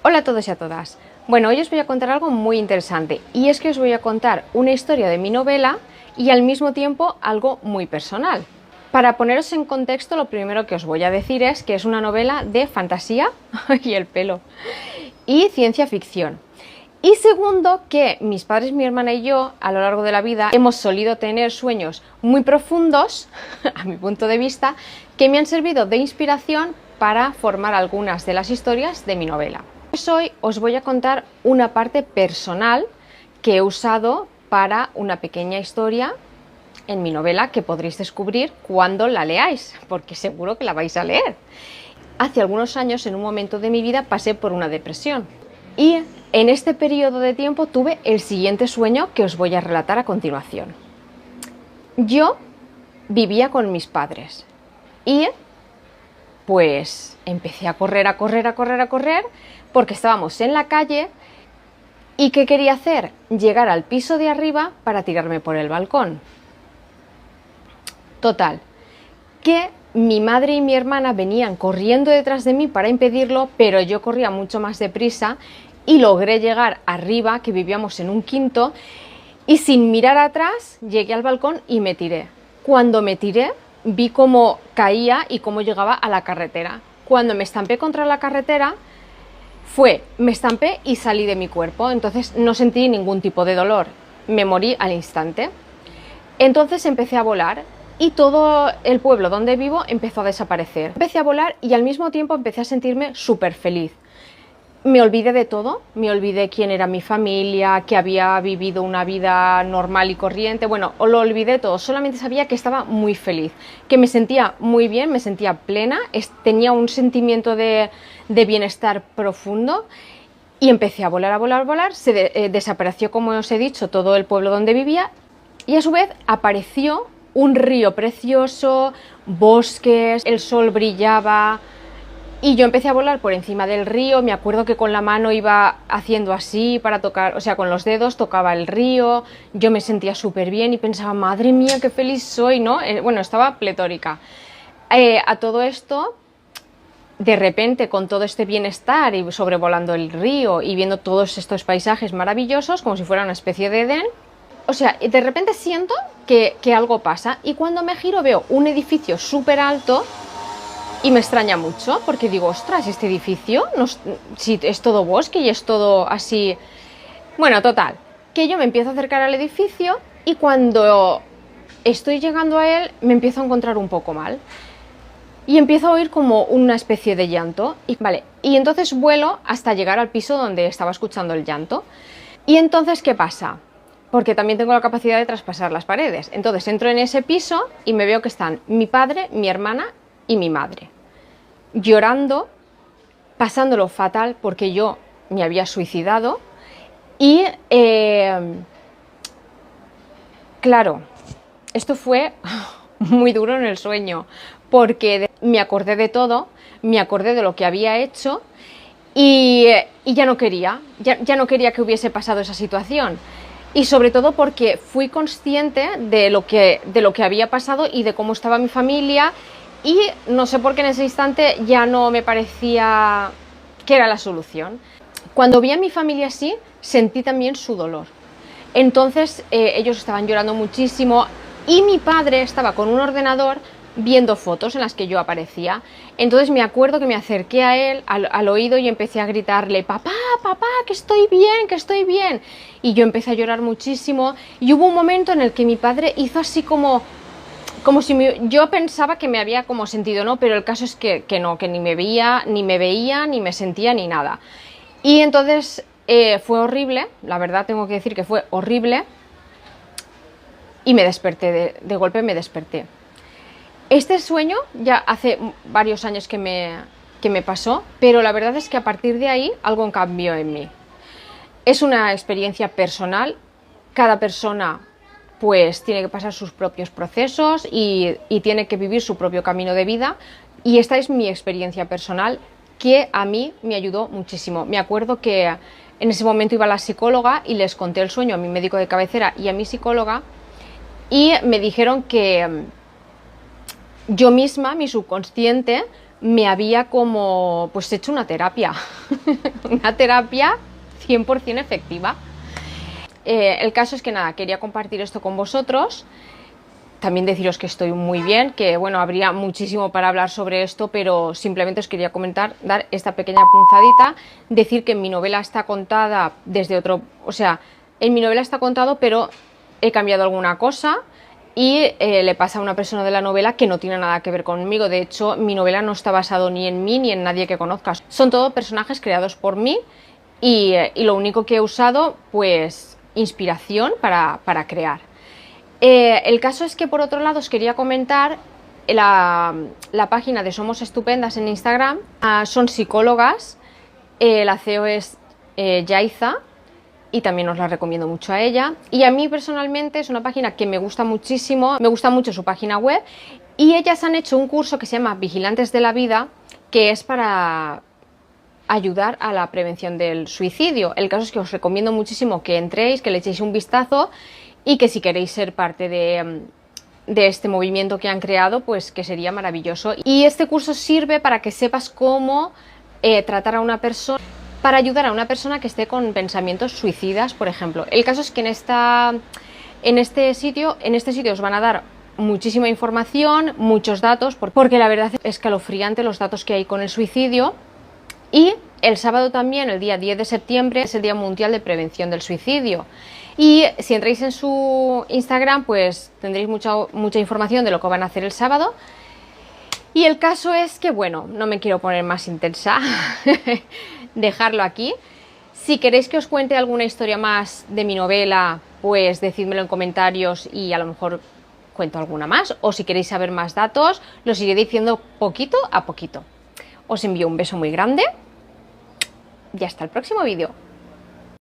Hola a todos y a todas. Bueno, hoy os voy a contar algo muy interesante y es que os voy a contar una historia de mi novela y al mismo tiempo algo muy personal. Para poneros en contexto, lo primero que os voy a decir es que es una novela de fantasía y el pelo y ciencia ficción. Y segundo, que mis padres, mi hermana y yo, a lo largo de la vida, hemos solido tener sueños muy profundos, a mi punto de vista, que me han servido de inspiración para formar algunas de las historias de mi novela. Pues hoy os voy a contar una parte personal que he usado para una pequeña historia en mi novela que podréis descubrir cuando la leáis, porque seguro que la vais a leer. Hace algunos años, en un momento de mi vida, pasé por una depresión y en este periodo de tiempo tuve el siguiente sueño que os voy a relatar a continuación. Yo vivía con mis padres y pues empecé a correr, porque estábamos en la calle y ¿qué quería hacer? Llegar al piso de arriba para tirarme por el balcón. Total, que mi madre y mi hermana venían corriendo detrás de mí para impedirlo, pero yo corría mucho más deprisa y logré llegar arriba, que vivíamos en un quinto, y sin mirar atrás llegué al balcón y me tiré. Cuando me tiré, vi cómo caía y cómo llegaba a la carretera. Cuando me estampé contra la carretera, me estampé y salí de mi cuerpo, entonces no sentí ningún tipo de dolor, me morí al instante. Entonces empecé a volar y todo el pueblo donde vivo empezó a desaparecer. Empecé a volar y al mismo tiempo empecé a sentirme súper feliz. Me olvidé de todo, me olvidé quién era mi familia, que había vivido una vida normal y corriente, bueno, lo olvidé todo, solamente sabía que estaba muy feliz, que me sentía muy bien, me sentía plena, tenía un sentimiento de bienestar profundo y empecé a volar, desapareció, como os he dicho, todo el pueblo donde vivía y a su vez apareció un río precioso, bosques, el sol brillaba. Y yo empecé a volar por encima del río, me acuerdo que con la mano iba haciendo así para tocar, o sea, con los dedos tocaba el río, yo me sentía súper bien y pensaba, madre mía, qué feliz soy, ¿no? Bueno, estaba pletórica. A todo esto, de repente, con todo este bienestar y sobrevolando el río y viendo todos estos paisajes maravillosos, como si fuera una especie de Edén, o sea, de repente siento que algo pasa y cuando me giro veo un edificio súper alto. Y me extraña mucho porque digo, ostras, este edificio, si es todo bosque y es todo así. Bueno, total, que yo me empiezo a acercar al edificio y cuando estoy llegando a él me empiezo a encontrar un poco mal. Y empiezo a oír como una especie de llanto. Y entonces vuelo hasta llegar al piso donde estaba escuchando el llanto. Y entonces, ¿qué pasa? Porque también tengo la capacidad de traspasar las paredes. Entonces entro en ese piso y me veo que están mi padre, mi hermana y mi madre. Llorando, pasándolo fatal porque yo me había suicidado y claro, esto fue muy duro en el sueño porque me acordé de todo, me acordé de lo que había hecho y ya no quería que hubiese pasado esa situación. Y sobre todo porque fui consciente de lo que había pasado y de cómo estaba mi familia. Y no sé por qué en ese instante ya no me parecía que era la solución. Cuando vi a mi familia así, sentí también su dolor. Entonces ellos estaban llorando muchísimo y mi padre estaba con un ordenador viendo fotos en las que yo aparecía. Entonces me acuerdo que me acerqué a él, al oído, y empecé a gritarle, papá, papá, que estoy bien, que estoy bien. Y yo empecé a llorar muchísimo y hubo un momento en el que mi padre hizo así como si yo pensaba que me había como sentido, ¿no? Pero el caso es que no, que ni me veía, ni me sentía, ni nada. Y entonces fue horrible, la verdad tengo que decir que fue horrible. Y me desperté, de golpe me desperté. Este sueño ya hace varios años que me pasó, pero la verdad es que a partir de ahí algo cambió en mí. Es una experiencia personal, cada persona pues tiene que pasar sus propios procesos y tiene que vivir su propio camino de vida, y esta es mi experiencia personal que a mí me ayudó muchísimo. Me acuerdo que en ese momento iba a la psicóloga y les conté el sueño a mi médico de cabecera y a mi psicóloga y me dijeron que yo misma, mi subconsciente, me había como pues hecho una terapia, una terapia 100% efectiva. El caso es que nada, quería compartir esto con vosotros. También deciros que estoy muy bien, que bueno, habría muchísimo para hablar sobre esto, pero simplemente os quería comentar, dar esta pequeña punzadita, decir que en mi novela está contada desde otro, o sea, en mi novela está contado, pero he cambiado alguna cosa y le pasa a una persona de la novela que no tiene nada que ver conmigo. De hecho, mi novela no está basado ni en mí ni en nadie que conozcas. Son todos personajes creados por mí y lo único que he usado, pues, inspiración para crear. El caso es que por otro lado os quería comentar la página de Somos Estupendas en Instagram. Son psicólogas, la CEO es Yaiza y también os la recomiendo mucho a ella. Y a mí personalmente es una página que me gusta muchísimo, me gusta mucho su página web y ellas han hecho un curso que se llama Vigilantes de la Vida, que es para ayudar a la prevención del suicidio. El caso es que os recomiendo muchísimo que entréis, que le echéis un vistazo y que si queréis ser parte de este movimiento que han creado, pues que sería maravilloso. Y este curso sirve para que sepas cómo tratar a una persona, para ayudar a una persona que esté con pensamientos suicidas, por ejemplo. El caso es que en este sitio os van a dar muchísima información, muchos datos, porque la verdad es escalofriante los datos que hay con el suicidio. Y el sábado también, el día 10 de septiembre, es el Día Mundial de Prevención del Suicidio. Y si entráis en su Instagram, pues tendréis mucha información de lo que van a hacer el sábado. Y el caso es que, bueno, no me quiero poner más intensa, dejarlo aquí. Si queréis que os cuente alguna historia más de mi novela, pues decídmelo en comentarios y a lo mejor cuento alguna más. O si queréis saber más datos, los iré diciendo poquito a poquito. Os envío un beso muy grande y hasta el próximo vídeo.